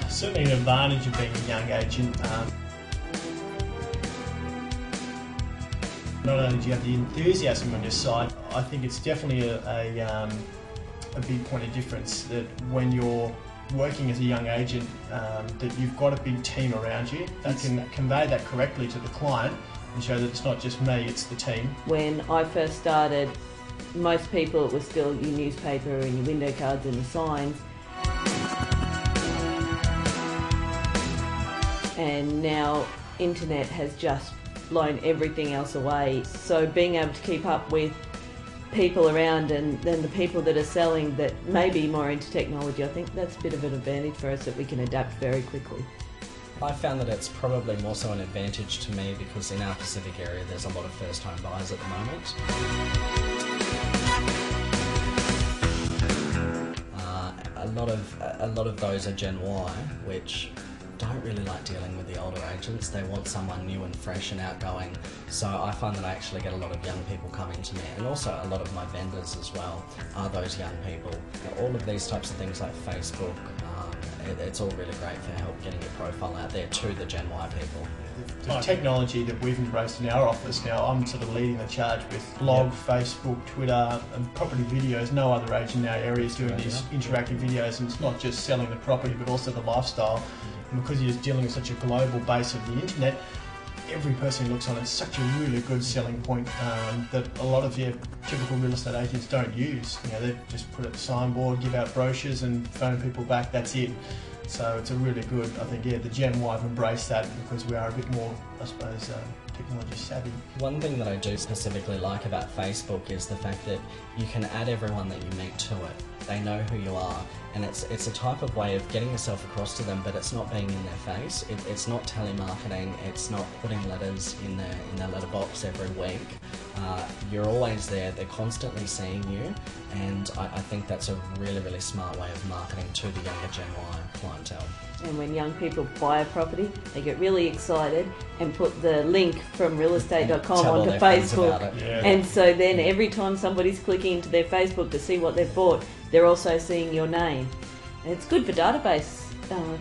Certainly an advantage of being a young agent. Not only do you have the enthusiasm on your side, I think it's definitely a big point of difference that when you're working as a young agent, that you've got a big team around you. You can convey that correctly to the client and show that it's not just me, it's the team. When I first started, most people, it was still your newspaper and your window cards and your signs. And now internet has just blown everything else away. So being able to keep up with people around and then the people that are selling that may be more into technology, I think that's a bit of an advantage for us that we can adapt very quickly. I found that it's probably more so an advantage to me because in our Pacific area there's a lot of first home buyers at the moment. A lot of those are Gen Y, which don't really like dealing with the older agents. They want someone new and fresh and outgoing. So I find that I actually get a lot of young people coming to me, and also a lot of my vendors as well are those young people. All of these types of things like Facebook, it's all really great for help getting your profile out there to the Gen Y people. The technology that we've embraced in our office now, I'm sort of leading the charge with blog, Facebook, Twitter and property videos. No other agent in our area is doing these interactive videos, and it's not just selling the property but also the lifestyle. And because you're dealing with such a global base of the internet, every person who looks on it's such a really good selling point that a lot of your typical real estate agents don't use. You know, they just put it a signboard, give out brochures and phone people back, that's it. So it's a really good, I think, the Gen Y have embraced that because we are a bit more, I suppose, technology savvy. One thing that I do specifically like about Facebook is the fact that you can add everyone that you meet to it. They know who you are, and it's a type of way of getting yourself across to them, but it's not being in their face. It's not telemarketing. It's not putting letters in their letterbox every week. You're always there. They're constantly seeing you, and I think that's a really, really smart way of marketing to the younger Gen Y clientele. And when young people buy a property, they get really excited and put the link from realestate.com onto Facebook. And so then every time somebody's clicking into their Facebook to see what they've bought, they're also seeing your name. And it's good for database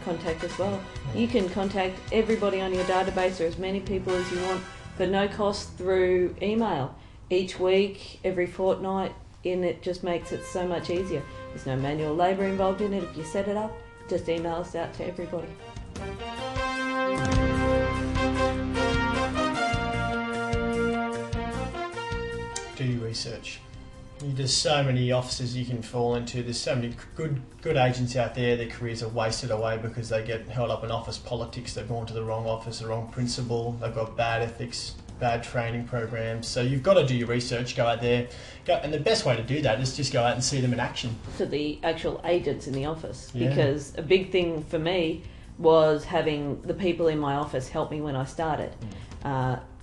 contact as well. You can contact everybody on your database, or as many people as you want, for no cost through email. Each week, every fortnight, and it just makes it so much easier. There's no manual labour involved in it. If you set it up, just email us out to everybody. Do your research. There's so many offices you can fall into. There's so many good agents out there. Their careers are wasted away because they get held up in office politics. They've gone to the wrong office, the wrong principal. They've got bad ethics, bad training programs. So you've got to do your research. Go out there, and the best way to do that is just go out and see them in action. To the actual agents in the office, because a big thing for me was having the people in my office help me when I started.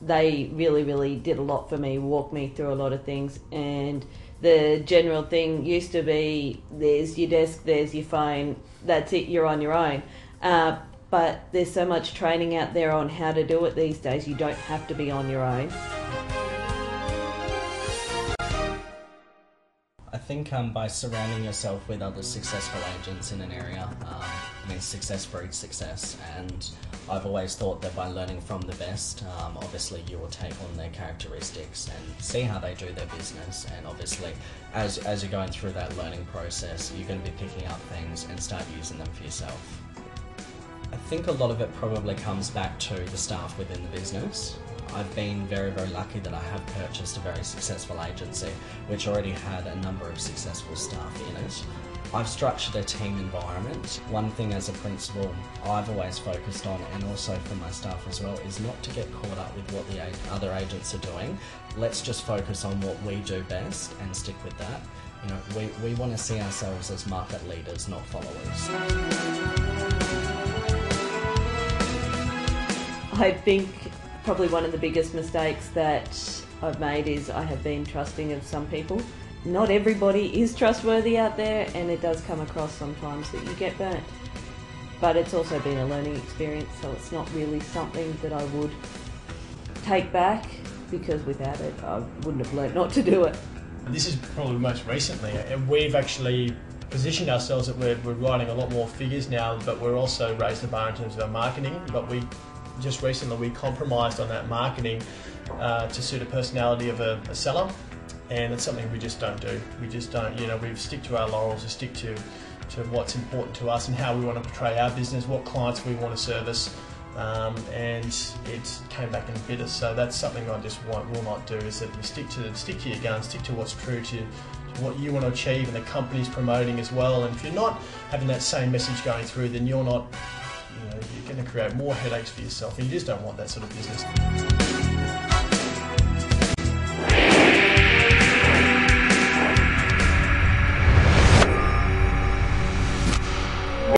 They really did a lot for me, walked me through a lot of things, and the general thing used to be, there's your desk, there's your phone, that's it, you're on your own. But there's so much training out there on how to do it these days, you don't have to be on your own. I think by surrounding yourself with other successful agents in an area, success breeds success, and I've always thought that by learning from the best, obviously you will take on their characteristics and see how they do their business, and obviously as you're going through that learning process, you're going to be picking up things and start using them for yourself. I think a lot of it probably comes back to the staff within the business. I've been very lucky that I have purchased a very successful agency which already had a number of successful staff in it. I've structured a team environment. One thing as a principal I've always focused on, and also for my staff as well, is not to get caught up with what the other agents are doing. Let's just focus on what we do best and stick with that. You know, we want to see ourselves as market leaders, not followers. I think probably one of the biggest mistakes that I've made is I have been trusting of some people. Not everybody is trustworthy out there, and it does come across sometimes that you get burnt. But it's also been a learning experience, so it's not really something that I would take back, because without it I wouldn't have learnt not to do it. This is probably most recently, and we've actually positioned ourselves that we're writing a lot more figures now, but we're also raised the bar in terms of our marketing. But we just recently we compromised on that marketing to suit a personality of a seller, and it's something we just don't do. We just don't, we stick to our laurels, we stick to what's important to us and how we want to portray our business, what clients we want to service, and it came back and bit us. So that's something I just will not do, is that you stick to your guns, stick to what's true to what you want to achieve and the company's promoting as well. And if you're not having that same message going through, then you're not, you're going to create more headaches for yourself, and you just don't want that sort of business.